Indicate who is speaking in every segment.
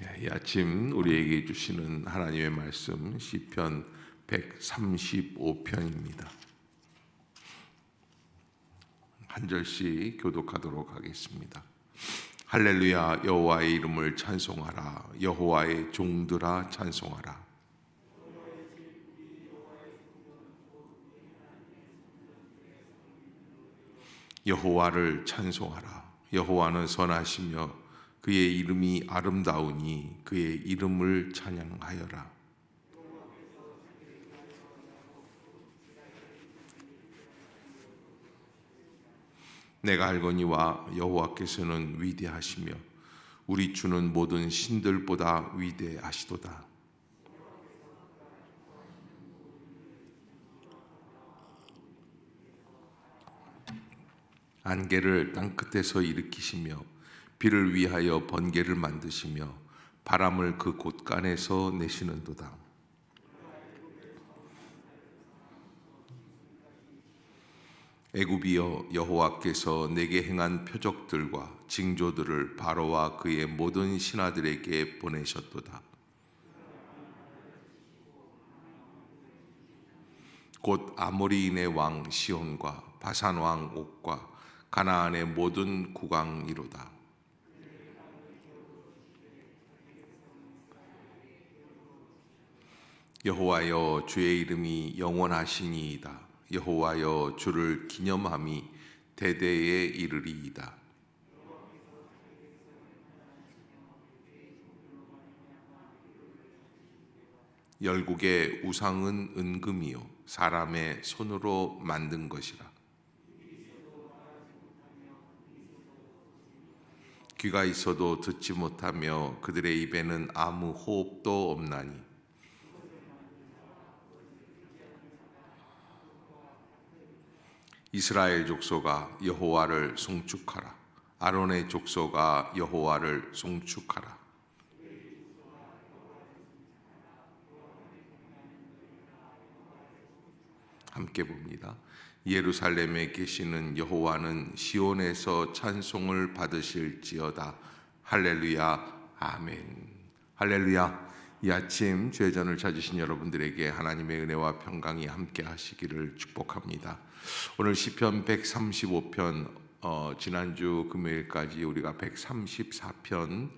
Speaker 1: 이 아침 우리에게 주시는 하나님의 말씀 시편 135편입니다. 한 절씩 교독하도록 하겠습니다. 할렐루야, 여호와의 이름을 찬송하라. 여호와의 종들아 찬송하라. 여호와를 찬송하라. 여호와는 선하시며 그의 이름이 아름다우니 그의 이름을 찬양하여라. 내가 알거니와 여호와께서는 위대하시며 우리 주는 모든 신들보다 위대하시도다. 안개를 땅끝에서 일으키시며 비를 위하여 번개를 만드시며 바람을 그 곳간에서 내시는도다. 애굽이여, 여호와께서 내게 행한 표적들과 징조들을 바로와 그의 모든 신하들에게 보내셨도다. 곧 아모리인의 왕 시온과 바산 왕 옥과 가나안의 모든 국왕이로다. 여호와여, 주의 이름이 영원하시니이다. 여호와여, 주를 기념함이 대대에 이르리이다. 열국의 우상은 은금이요 사람의 손으로 만든 것이라. 귀가 있어도 듣지 못하며 그들의 입에는 아무 호흡도 없나니. 이스라엘 족속아, 여호와를 송축하라. 아론의 족속아, 여호와를 송축하라. 함께 봅니다. 예루살렘에 계시는 여호와는 시온에서 찬송을 받으실지어다. 할렐루야, 아멘. 할렐루야. 이 아침 죄전을 찾으신 여러분들에게 하나님의 은혜와 평강이 함께 하시기를 축복합니다. 오늘 시편 135편, 지난주 금요일까지 우리가 134편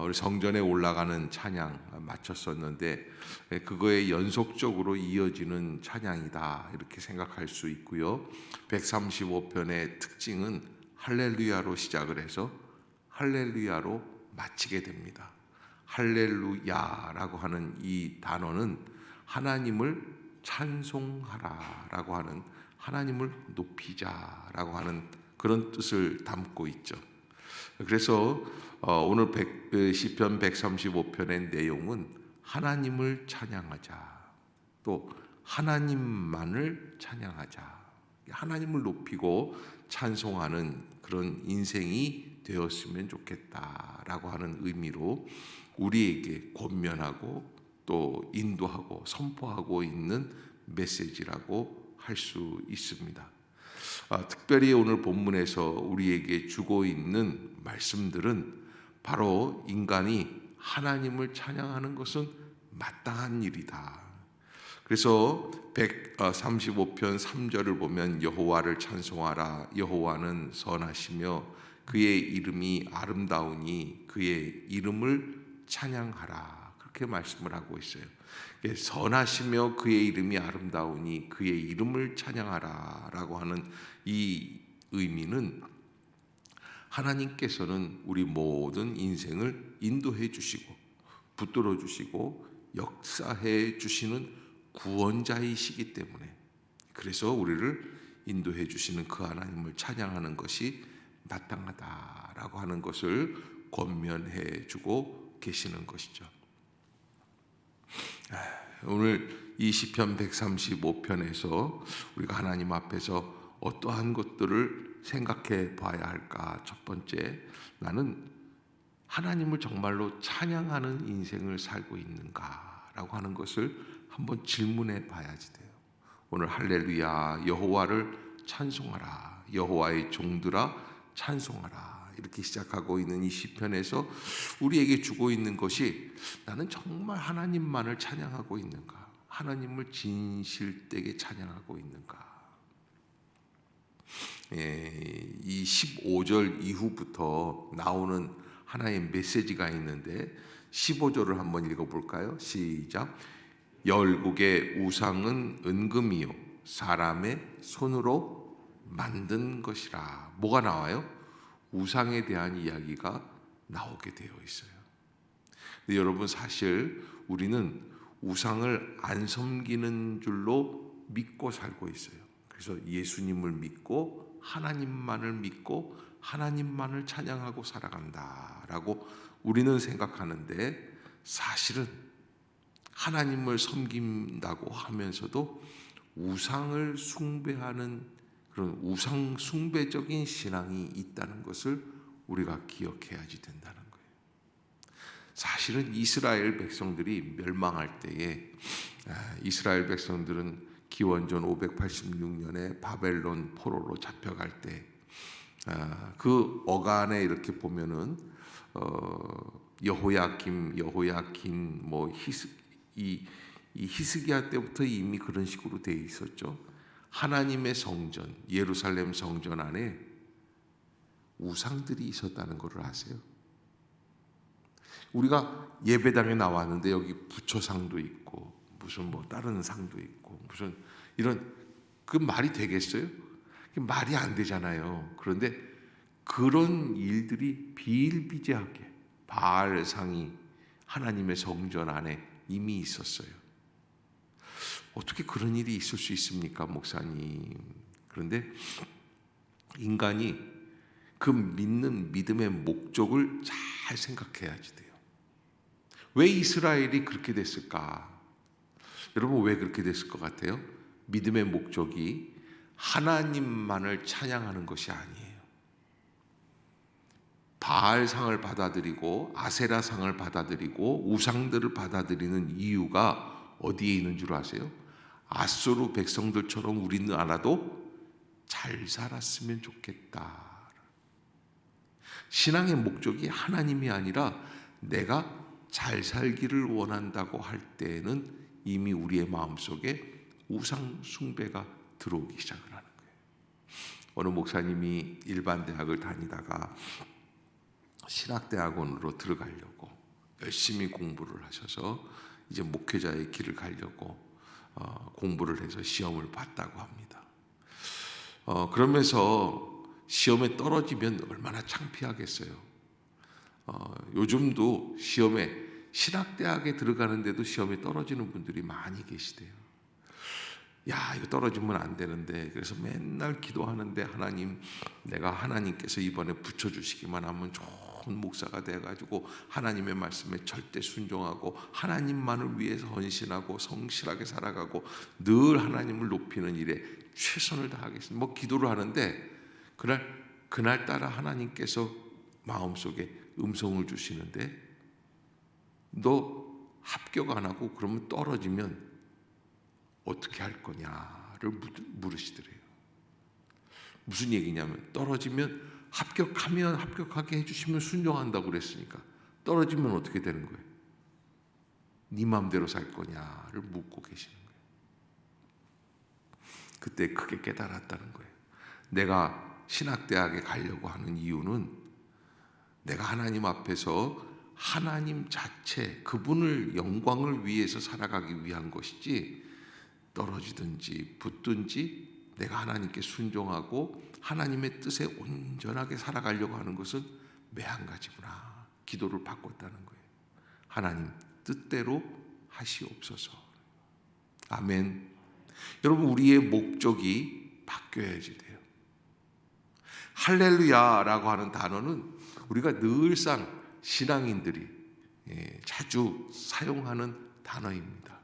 Speaker 1: 우리 성전에 올라가는 찬양 마쳤었는데, 그거에 연속적으로 이어지는 찬양이다 이렇게 생각할 수 있고요. 135편의 특징은 할렐루야로 시작을 해서 할렐루야로 마치게 됩니다. 할렐루야라고 하는 이 단어는 하나님을 찬송하라라고 하는, 하나님을 높이자라고 하는 그런 뜻을 담고 있죠. 그래서 오늘 시편 135편의 내용은 하나님을 찬양하자, 또 하나님만을 찬양하자, 하나님을 높이고 찬송하는 그런 인생이 되었으면 좋겠다라고 하는 의미로 우리에게 권면하고 또 인도하고 선포하고 있는 메시지라고 할 수 있습니다. 특별히 오늘 본문에서 우리에게 주고 있는 말씀들은 바로 인간이 하나님을 찬양하는 것은 마땅한 일이다. 그래서 135편 3절을 보면 여호와를 찬송하라. 여호와는 선하시며 그의 이름이 아름다우니 그의 이름을 찬양하라. 그렇게 말씀을 하고 있어요. 선하시며 그의 이름이 아름다우니 그의 이름을 찬양하라 라고 하는 이 의미는 하나님께서는 우리 모든 인생을 인도해 주시고 붙들어 주시고 역사해 주시는 구원자이시기 때문에, 그래서 우리를 인도해 주시는 그 하나님을 찬양하는 것이 마땅하다라고 하는 것을 권면해 주고 계시는 것이죠. 오늘 이 시편 135편에서 우리가 하나님 앞에서 어떠한 것들을 생각해 봐야 할까? 첫 번째, 나는 하나님을 정말로 찬양하는 인생을 살고 있는가라고 하는 것을 한번 질문해 봐야지 돼요. 오늘 할렐루야, 여호와를 찬송하라. 여호와의 종들아 찬송하라. 이렇게 시작하고 있는 이 시편에서 우리에게 주고 있는 것이 나는 정말 하나님만을 찬양하고 있는가? 하나님을 진실되게 찬양하고 있는가? 이 15절 이후부터 나오는 하나의 메시지가 있는데 15절을 한번 읽어볼까요? 시작. 열국의 우상은 은금이요 사람의 손으로 만든 것이라. 뭐가 나와요? 우상에 대한 이야기가 나오게 되어 있어요. 근데 여러분, 사실 우리는 우상을 안 섬기는 줄로 믿고 살고 있어요. 그래서 예수님을 믿고 하나님만을 믿고 하나님만을 찬양하고 살아간다라고 우리는 생각하는데, 사실은 하나님을 섬긴다고 하면서도 우상을 숭배하는 그런 우상 숭배적인 신앙이 있다는 것을 우리가 기억해야지 된다는 거예요. 사실은 이스라엘 백성들이 멸망할 때에 이스라엘 백성들은 기원전 586년에 바벨론 포로로 잡혀갈 때 그 어간에 이렇게 보면은 여호야김, 뭐 이 히스기야 때부터 이미 그런 식으로 돼 있었죠. 하나님의 성전, 예루살렘 성전 안에 우상들이 있었다는 것을 아세요? 우리가 예배당에 나왔는데 여기 부처상도 있고 무슨 뭐 다른 상도 있고 무슨 이런, 그 말이 되겠어요? 말이 안 되잖아요. 그런데 그런 일들이 비일비재하게 바알상이 하나님의 성전 안에 이미 있었어요. 어떻게 그런 일이 있을 수 있습니까, 목사님? 그런데 인간이 그 믿는 믿음의 목적을 잘 생각해야지 돼요. 왜 이스라엘이 그렇게 됐을까? 여러분, 왜 그렇게 됐을 것 같아요? 믿음의 목적이 하나님만을 찬양하는 것이 아니에요. 바알상을 받아들이고 아세라상을 받아들이고 우상들을 받아들이는 이유가 어디에 있는 줄 아세요? 아수르 백성들처럼 우리나라도 잘 살았으면 좋겠다. 신앙의 목적이 하나님이 아니라 내가 잘 살기를 원한다고 할 때에는 이미 우리의 마음속에 우상 숭배가 들어오기 시작을 하는 거예요. 어느 목사님이 일반 대학을 다니다가 신학대학원으로 들어가려고 열심히 공부를 하셔서 이제 목회자의 길을 가려고 공부를 해서 시험을 봤다고 합니다. 그러면서 시험에 떨어지면 얼마나 창피하겠어요. 요즘도 시험에, 신학대학에 들어가는데도 시험에 떨어지는 분들이 많이 계시대요. 야, 이거 떨어지면 안 되는데, 그래서 맨날 기도하는데, 하나님, 내가 하나님께서 이번에 붙여주시기만 하면 좋은 목사가 돼가지고 하나님의 말씀에 절대 순종하고 하나님만을 위해서 헌신하고 성실하게 살아가고 늘 하나님을 높이는 일에 최선을 다하겠습니다. 뭐 기도를 하는데 그날따라 하나님께서 마음속에 음성을 주시는데, 너 합격 안 하고 그러면 떨어지면 어떻게 할 거냐를 물으시더래요. 무슨 얘기냐면, 떨어지면 합격하면 합격하게 해주시면 순종한다고 그랬으니까 떨어지면 어떻게 되는 거예요? 네 마음대로 살 거냐를 묻고 계시는 거예요. 그때 크게 깨달았다는 거예요. 내가 신학대학에 가려고 하는 이유는 내가 하나님 앞에서 하나님 자체, 그분을 영광을 위해서 살아가기 위한 것이지, 떨어지든지 붙든지 내가 하나님께 순종하고 하나님의 뜻에 온전하게 살아가려고 하는 것은 매한가지구나. 기도를 바꿨다는 거예요. 하나님 뜻대로 하시옵소서. 아멘. 여러분, 우리의 목적이 바뀌어야지 돼요. 할렐루야라고 하는 단어는 우리가 늘상 신앙인들이 자주 사용하는 단어입니다.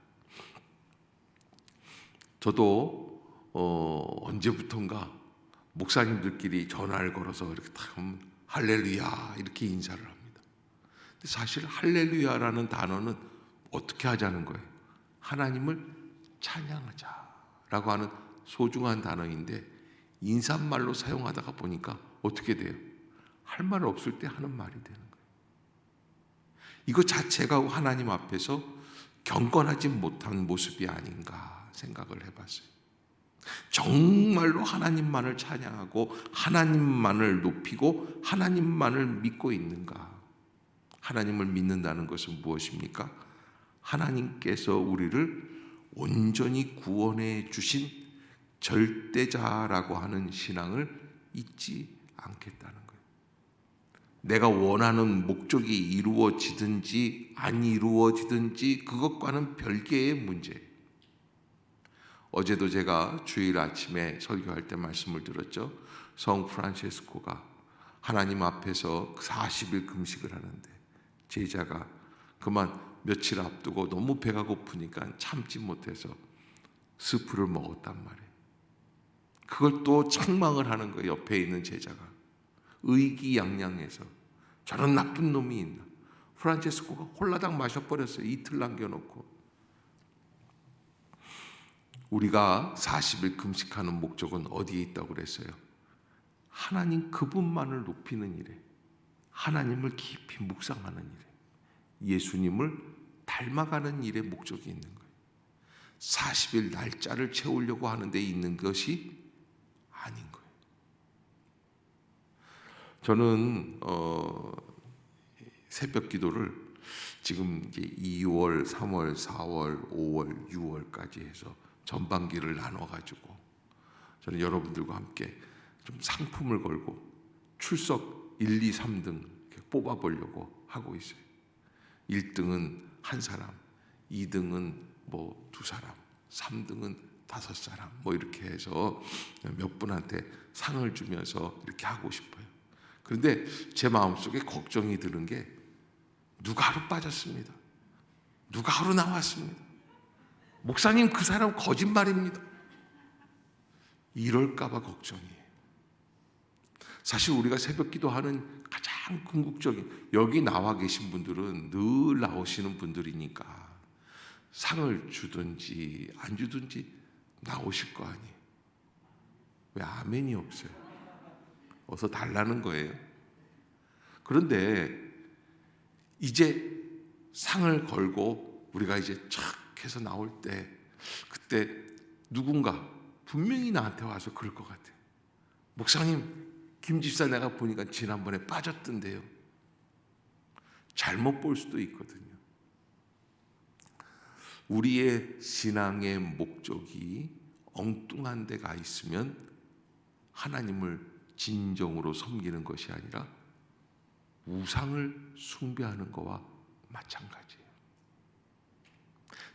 Speaker 1: 저도 언제부턴가 목사님들끼리 전화를 걸어서 이렇게 딱 하면 할렐루야 이렇게 인사를 합니다. 근데 사실 할렐루야라는 단어는 어떻게 하자는 거예요? 하나님을 찬양하자라고 하는 소중한 단어인데 인사말로 사용하다가 보니까 어떻게 돼요? 할 말 없을 때 하는 말이 되는 거예요. 이거 자체가 하나님 앞에서 경건하지 못한 모습이 아닌가 생각을 해봤어요. 정말로 하나님만을 찬양하고 하나님만을 높이고 하나님만을 믿고 있는가? 하나님을 믿는다는 것은 무엇입니까? 하나님께서 우리를 온전히 구원해 주신 절대자라고 하는 신앙을 잊지 않겠다는 거예요. 내가 원하는 목적이 이루어지든지 안 이루어지든지 그것과는 별개의 문제예요. 어제도 제가 주일 아침에 설교할 때 말씀을 드렸죠. 성 프란체스코가 하나님 앞에서 40일 금식을 하는데 제자가 그만 며칠 앞두고 너무 배가 고프니까 참지 못해서 스프를 먹었단 말이에요. 그걸 또 책망을 하는 거예요. 옆에 있는 제자가 의기양양해서 저런 나쁜 놈이 있나. 프란체스코가 홀라당 마셔버렸어요. 이틀 남겨놓고. 우리가 40일 금식하는 목적은 어디에 있다고 그랬어요? 하나님 그분만을 높이는 일에, 하나님을 깊이 묵상하는 일에, 예수님을 닮아가는 일에 목적이 있는 거예요. 40일 날짜를 채우려고 하는 데 있는 것이 아닌 거예요. 저는 새벽 기도를 지금 이제 2월, 3월, 4월, 5월, 6월까지 해서 전반기를 나눠가지고 저는 여러분들과 함께 좀 상품을 걸고 출석 1, 2, 3등 뽑아보려고 하고 있어요. 1등은 한 사람, 2등은 뭐 2사람, 3등은 5사람 뭐 이렇게 해서 몇 분한테 상을 주면서 이렇게 하고 싶어요. 그런데 제 마음속에 걱정이 드는 게 누가 하루 빠졌습니다. 누가 하루 나왔습니다. 목사님 그 사람 거짓말입니다. 이럴까봐 걱정이에요. 사실 우리가 새벽 기도하는 가장 궁극적인, 여기 나와 계신 분들은 늘 나오시는 분들이니까 상을 주든지 안 주든지 나오실 거 아니에요. 왜 아멘이 없어요? 어서 달라는 거예요. 그런데 이제 상을 걸고 우리가 이제 촥 해서 나올 때 그때 누군가 분명히 나한테 와서 그럴 것 같아요. 목사님, 김 집사 내가 보니까 지난번에 빠졌던데요. 잘못 볼 수도 있거든요. 우리의 신앙의 목적이 엉뚱한 데가 있으면 하나님을 진정으로 섬기는 것이 아니라 우상을 숭배하는 것과 마찬가지예요.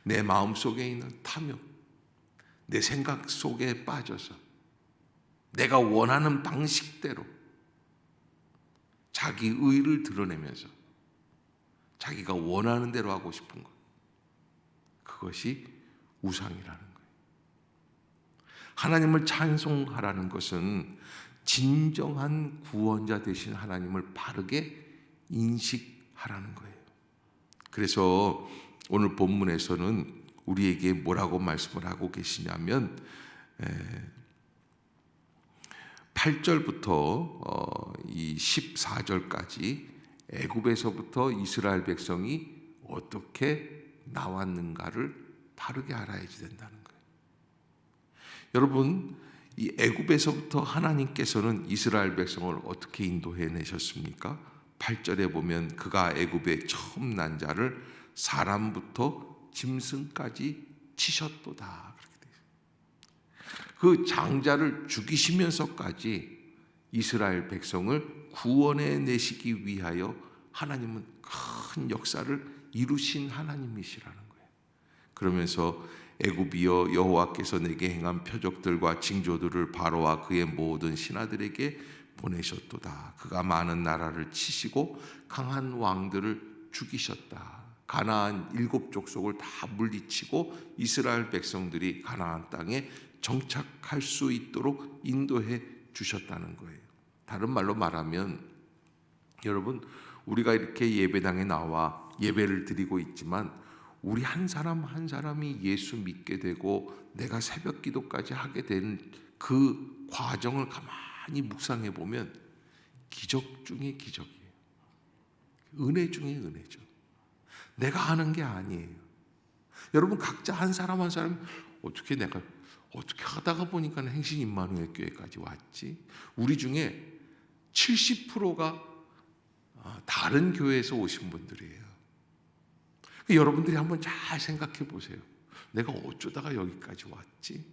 Speaker 1: 내 마음속에 있는 탐욕, 내 생각 속에 빠져서 내가 원하는 방식대로 자기 의를 드러내면서 자기가 원하는 대로 하고 싶은 것, 그것이 우상이라는 거예요. 하나님을 찬송하라는 것은 진정한 구원자 되신 하나님을 바르게 인식하라는 거예요. 그래서 오늘 본문에서는 우리에게 뭐라고 말씀을 하고 계시냐면 8절부터 이 14절까지 애굽에서부터 이스라엘 백성이 어떻게 나왔는가를 바르게 알아야지 된다는 거예요. 여러분, 이 애굽에서부터 하나님께서는 이스라엘 백성을 어떻게 인도해내셨습니까? 8절에 보면 그가 애굽에 처음 난 자를 사람부터 짐승까지 치셨도다. 그렇게 되어 있어요. 그 장자를 죽이시면서까지 이스라엘 백성을 구원해 내시기 위하여 하나님은 큰 역사를 이루신 하나님이시라는 거예요. 그러면서 애굽이여 여호와께서 내게 행한 표적들과 징조들을 바로와 그의 모든 신하들에게 보내셨도다. 그가 많은 나라를 치시고 강한 왕들을 죽이셨다. 가나안 7족속을 다 물리치고 이스라엘 백성들이 가나안 땅에 정착할 수 있도록 인도해 주셨다는 거예요. 다른 말로 말하면 여러분, 우리가 이렇게 예배당에 나와 예배를 드리고 있지만 우리 한 사람 한 사람이 예수 믿게 되고 내가 새벽 기도까지 하게 된 그 과정을 가만히 묵상해 보면 기적 중에 기적이에요. 은혜 중에 은혜죠. 내가 하는 게 아니에요. 여러분 각자 한 사람 한 사람 어떻게 하다가 보니까 행신 임마누엘 교회까지 왔지? 우리 중에 70%가 다른 교회에서 오신 분들이에요. 여러분들이 한번 잘 생각해 보세요. 내가 어쩌다가 여기까지 왔지?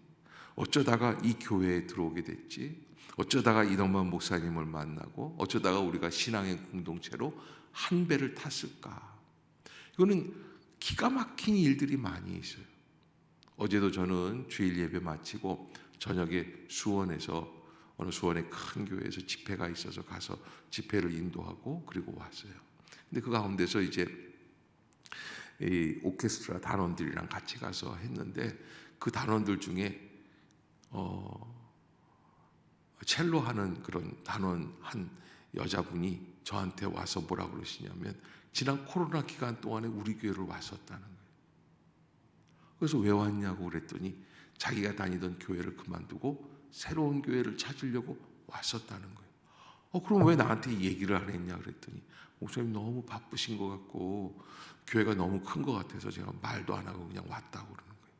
Speaker 1: 어쩌다가 이 교회에 들어오게 됐지? 어쩌다가 이동만 목사님을 만나고 어쩌다가 우리가 신앙의 공동체로 한 배를 탔을까? 이거는 기가 막힌 일들이 많이 있어요. 어제도 저는 주일 예배 마치고 저녁에 수원에서 어느 수원의 큰 교회에서 집회가 있어서 가서 집회를 인도하고 그리고 왔어요. 근데 그 가운데서 이제 이 오케스트라 단원들이랑 같이 가서 했는데 그 단원들 중에 첼로 하는 그런 단원 한 여자분이 저한테 와서 뭐라 그러시냐면 지난 코로나 기간 동안에 우리 교회를 왔었다는 거예요. 그래서 왜 왔냐고 그랬더니 자기가 다니던 교회를 그만두고 새로운 교회를 찾으려고 왔었다는 거예요. 그럼 왜 나한테 얘기를 안 했냐 그랬더니 목사님 너무 바쁘신 것 같고 교회가 너무 큰 것 같아서 제가 말도 안 하고 그냥 왔다고 그러는 거예요.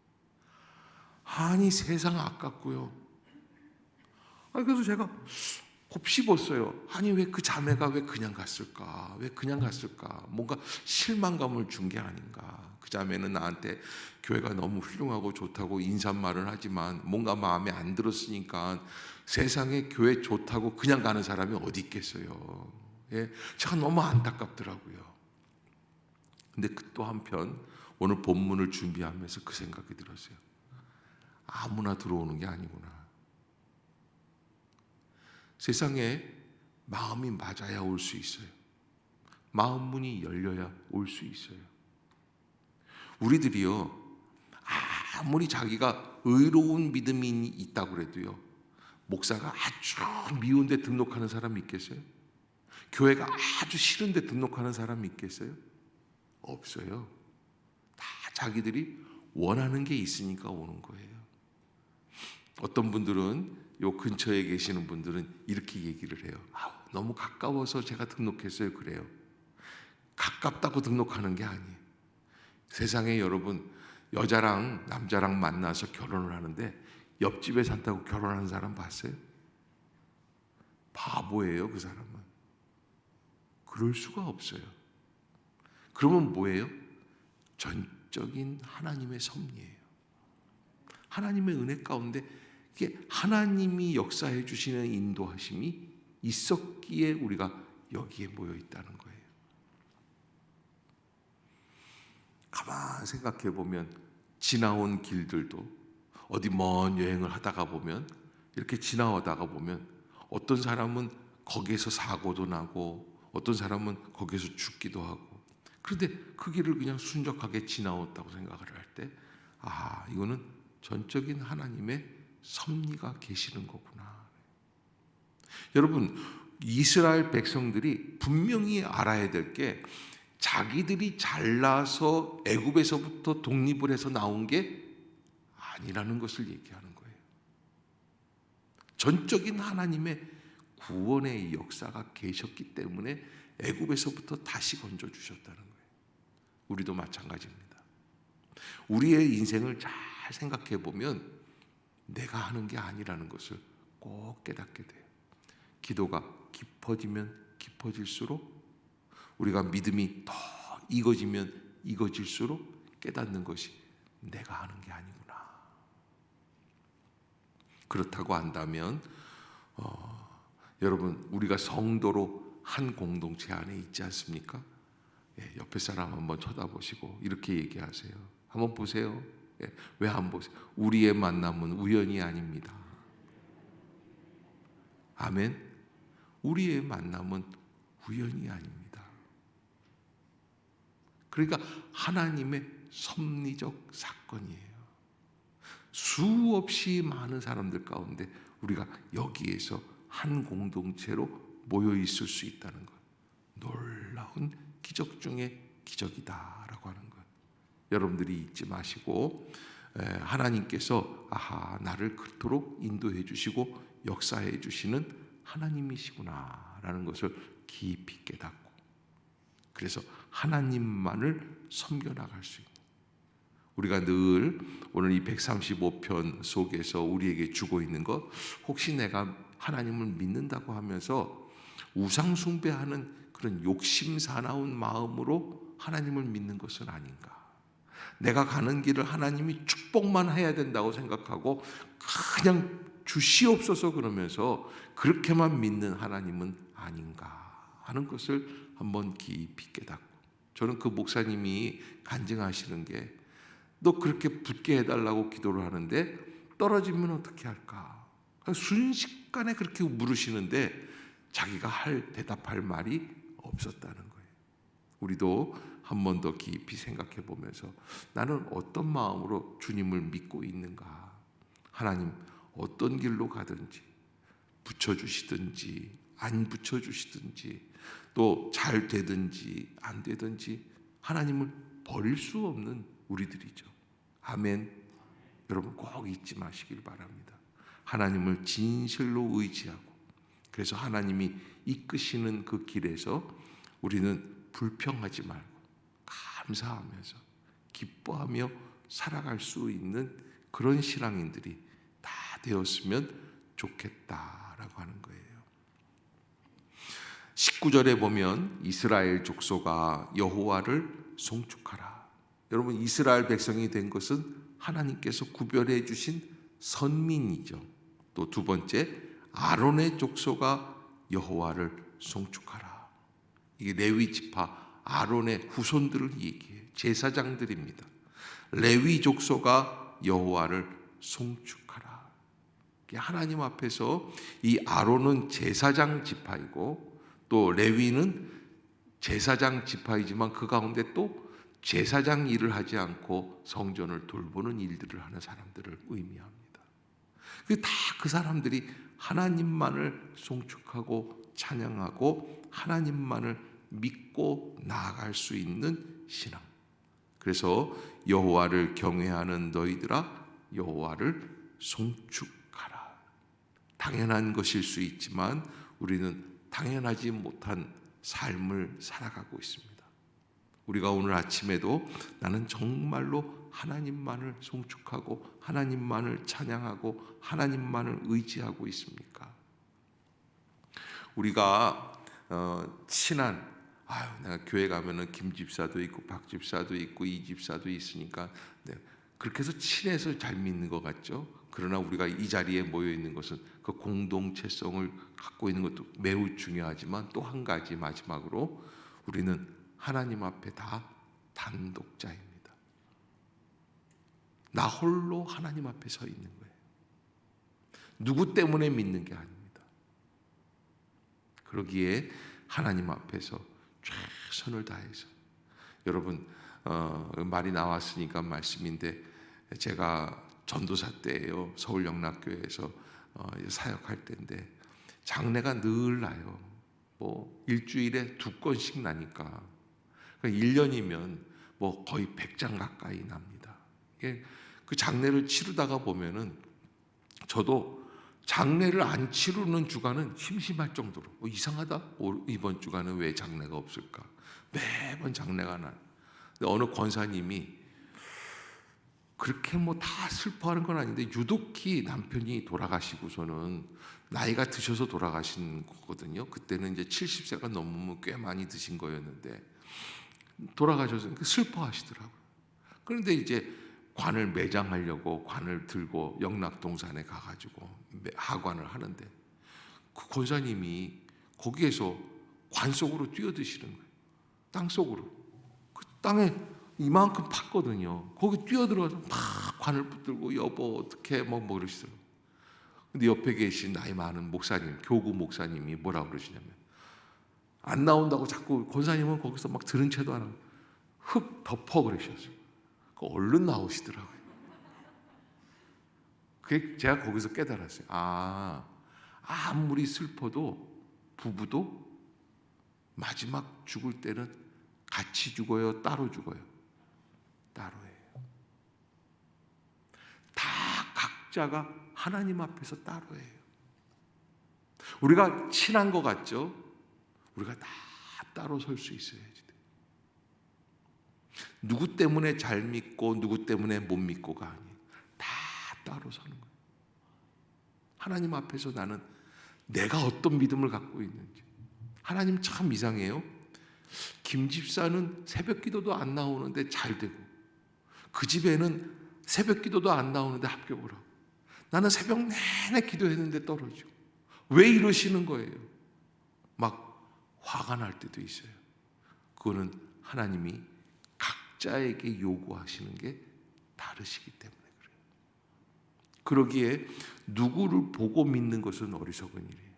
Speaker 1: 아니 세상 아깝고요. 그래서 제가 곱씹었어요. 아니 왜 그 자매가 왜 그냥 갔을까? 왜 그냥 갔을까? 뭔가 실망감을 준 게 아닌가? 그 자매는 나한테 교회가 너무 훌륭하고 좋다고 인사말은 하지만 뭔가 마음에 안 들었으니까 세상에 교회 좋다고 그냥 가는 사람이 어디 있겠어요. 예, 제가 너무 안타깝더라고요. 근데 또 한편 오늘 본문을 준비하면서 그 생각이 들었어요. 아무나 들어오는 게 아니구나. 세상에 마음이 맞아야 올 수 있어요. 마음 문이 열려야 올 수 있어요. 우리들이요, 아무리 자기가 의로운 믿음이 있다고 그래도요, 목사가 아주 미운데 등록하는 사람이 있겠어요? 교회가 아주 싫은데 등록하는 사람이 있겠어요? 없어요. 다 자기들이 원하는 게 있으니까 오는 거예요. 어떤 분들은 요 근처에 계시는 분들은 이렇게 얘기를 해요. 너무 가까워서 제가 등록했어요. 그래요. 가깝다고 등록하는 게 아니에요. 세상에 여러분 여자랑 남자랑 만나서 결혼을 하는데 옆집에 산다고 결혼하는 사람 봤어요? 바보예요, 그 사람은. 그럴 수가 없어요. 그러면 뭐예요? 전적인 하나님의 섭리예요. 하나님의 은혜 가운데 이게 하나님이 역사해 주시는 인도하심이 있었기에 우리가 여기에 모여 있다는 거예요. 가만 생각해 보면 지나온 길들도 어디 먼 여행을 하다가 보면 이렇게 지나오다가 보면 어떤 사람은 거기에서 사고도 나고 어떤 사람은 거기에서 죽기도 하고 그런데 그 길을 그냥 순적하게 지나왔다고 생각을 할 때 이거는 전적인 하나님의 섭리가 계시는 거구나. 여러분 이스라엘 백성들이 분명히 알아야 될 게 자기들이 잘나서 애굽에서부터 독립을 해서 나온 게 아니라는 것을 얘기하는 거예요. 전적인 하나님의 구원의 역사가 계셨기 때문에 애굽에서부터 다시 건져 주셨다는 거예요. 우리도 마찬가지입니다. 우리의 인생을 잘 생각해 보면 내가 하는 게 아니라는 것을 꼭 깨닫게 돼요. 기도가 깊어지면 깊어질수록 우리가 믿음이 더 익어지면 익어질수록 깨닫는 것이 내가 하는 게 아니구나. 그렇다고 한다면 여러분 우리가 성도로 한 공동체 안에 있지 않습니까? 옆에 사람 한번 쳐다보시고 이렇게 얘기하세요. 한번 보세요. 왜 안 보세요? 우리의 만남은 우연이 아닙니다. 아멘. 우리의 만남은 우연이 아닙니다. 그러니까 하나님의 섭리적 사건이에요. 수없이 많은 사람들 가운데 우리가 여기에서 한 공동체로 모여 있을 수 있다는 것. 놀라운 기적 중에 기적이다라고 하는 것. 여러분들이 잊지 마시고 하나님께서 나를 그토록 인도해 주시고 역사해 주시는 하나님이시구나 있구나라는 것을 깊이 깨닫고, 그래서 하나님만을 섬겨나갈 수 있는, 우리가 늘 오늘 이 135편 속에서 우리에게 주고 있는 것, 혹시 내가 하나님을 믿는다고 하면서 우상 숭배하는 그런 욕심 사나운 마음으로 하나님을 믿는 것은 아닌가? 내가 가는 길을 하나님이 축복만 해야 된다고 생각하고 그냥 주시옵소서 그러면서 그렇게만 믿는 하나님은 아닌가 하는 것을 한번 깊이 깨닫고, 저는 그 목사님이 간증하시는 게, 너 그렇게 붙게 해달라고 기도를 하는데 떨어지면 어떻게 할까? 순식간에 그렇게 물으시는데 자기가 대답할 말이 없었다는 거예요. 우리도 한 번 더 깊이 생각해 보면서 나는 어떤 마음으로 주님을 믿고 있는가? 하나님 어떤 길로 가든지 붙여주시든지 안 붙여주시든지 또 잘 되든지 안 되든지 하나님을 버릴 수 없는 우리들이죠. 아멘. 여러분 꼭 잊지 마시길 바랍니다. 하나님을 진실로 의지하고, 그래서 하나님이 이끄시는 그 길에서 우리는 불평하지 말고 감사하면서 기뻐하며 살아갈 수 있는 그런 신앙인들이 다 되었으면 좋겠다라고 하는 거예요. 19절에 보면 이스라엘 족속아 여호와를 송축하라. 여러분, 이스라엘 백성이 된 것은 하나님께서 구별해 주신 선민이죠. 또 두 번째, 아론의 족속아 여호와를 송축하라. 이게 레위 지파 아론의 후손들을 얘기해요. 제사장들입니다. 레위 족속아 여호와를 송축하라. 하나님 앞에서 이 아론은 제사장 지파이고 또 레위는 제사장 지파이지만 그 가운데 또 제사장 일을 하지 않고 성전을 돌보는 일들을 하는 사람들을 의미합니다. 다 그 사람들이 하나님만을 송축하고 찬양하고 하나님만을 믿고 나아갈 수 있는 신앙. 그래서 여호와를 경외하는 너희들아 여호와를 송축하라. 당연한 것일 수 있지만 우리는 당연하지 못한 삶을 살아가고 있습니다. 우리가 오늘 아침에도 나는 정말로 하나님만을 송축하고 하나님만을 찬양하고 하나님만을 의지하고 있습니까? 우리가 친한, 내가 교회 가면은 김 집사도 있고 박 집사도 있고 이 집사도 있으니까 그렇게 해서 친해서 잘 믿는 것 같죠. 그러나 우리가 이 자리에 모여 있는 것은 그 공동체성을 갖고 있는 것도 매우 중요하지만 또 한 가지 마지막으로 우리는 하나님 앞에 다 단독자입니다. 나 홀로 하나님 앞에 서 있는 거예요. 누구 때문에 믿는 게 아닙니다. 그러기에 하나님 앞에서 최선을 다해서, 여러분 말이 나왔으니까 말씀인데, 제가 전도사 때예요. 서울 영락교회에서 사역할 때인데 장례가 늘 나요. 뭐 일주일에 2건씩 나니까 1년이면 뭐 거의 100장 가까이 납니다. 그 장례를 치르다가 보면은 저도 장례를 안 치르는 주간은 심심할 정도로 이상하다. 이번 주간은 왜 장례가 없을까? 매번 장례가 나요. 근데 어느 권사님이 그렇게 뭐 다 슬퍼하는 건 아닌데 유독히 남편이 돌아가시고서는 나이가 드셔서 돌아가신 거거든요. 그때는 이제 70세가 넘으면 꽤 많이 드신 거였는데 돌아가셔서 슬퍼하시더라고요. 그런데 이제 관을 매장하려고 관을 들고 영락동산에 가가지고 하관을 하는데 그 권사님이 거기에서 관 속으로 뛰어드시는 거예요. 땅 속으로. 그 땅에 이만큼 팠거든요. 거기 뛰어들어가서 막 관을 붙들고 여보 어떻게 뭐 그러시더라고요. 근데 옆에 계신 나이 많은 목사님, 교구 목사님이 뭐라고 그러시냐면 안 나온다고 자꾸 권사님은 거기서 막 들은 채도 안 하고 흙 덮어 그러셨어요. 얼른 나오시더라고요. 그게 제가 거기서 깨달았어요. 아무리 슬퍼도 부부도 마지막 죽을 때는 같이 죽어요, 따로 죽어요? 따로예요. 다 각자가 하나님 앞에서 따로예요. 우리가 친한 것 같죠? 우리가 다 따로 설 수 있어야지. 누구 때문에 잘 믿고 누구 때문에 못 믿고가 아니에요. 다 따로 서는 거예요. 하나님 앞에서 나는 내가 어떤 믿음을 갖고 있는지. 하나님 참 이상해요. 김 집사는 새벽 기도도 안 나오는데 잘 되고, 그 집에는 새벽 기도도 안 나오는데 합격을 하고, 나는 새벽 내내 기도했는데 떨어지고. 왜 이러시는 거예요? 막 화가 날 때도 있어요. 그거는 하나님이 각자에게 요구하시는 게 다르시기 때문에 그래요. 그러기에 누구를 보고 믿는 것은 어리석은 일이에요.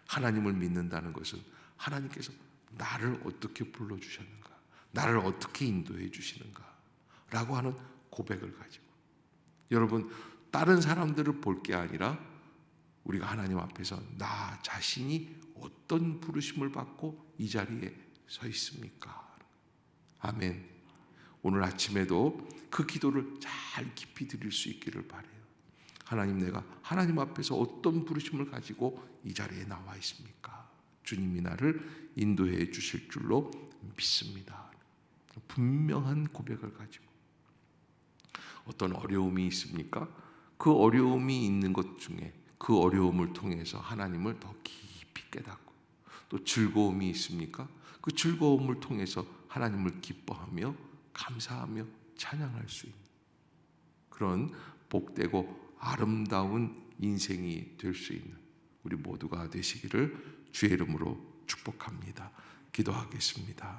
Speaker 1: 하나님을 믿는다는 것은 하나님께서 나를 어떻게 불러주셨는가, 나를 어떻게 인도해 주시는가 라고 하는 고백을 가지고, 여러분, 다른 사람들을 볼 게 아니라 우리가 하나님 앞에서 나 자신이 어떤 부르심을 받고 이 자리에 서 있습니까? 아멘. 오늘 아침에도 그 기도를 잘 깊이 드릴 수 있기를 바라요. 하나님, 내가 하나님 앞에서 어떤 부르심을 가지고 이 자리에 나와 있습니까? 주님이 나를 인도해 주실 줄로 믿습니다. 분명한 고백을 가지고. 어떤 어려움이 있습니까? 그 어려움이 있는 것 중에 그 어려움을 통해서 하나님을 더 깊이 깨닫고, 또 즐거움이 있습니까? 그 즐거움을 통해서 하나님을 기뻐하며 감사하며 찬양할 수 있는 그런 복되고 아름다운 인생이 될 수 있는 우리 모두가 되시기를 주의 이름으로 축복합니다. 기도하겠습니다.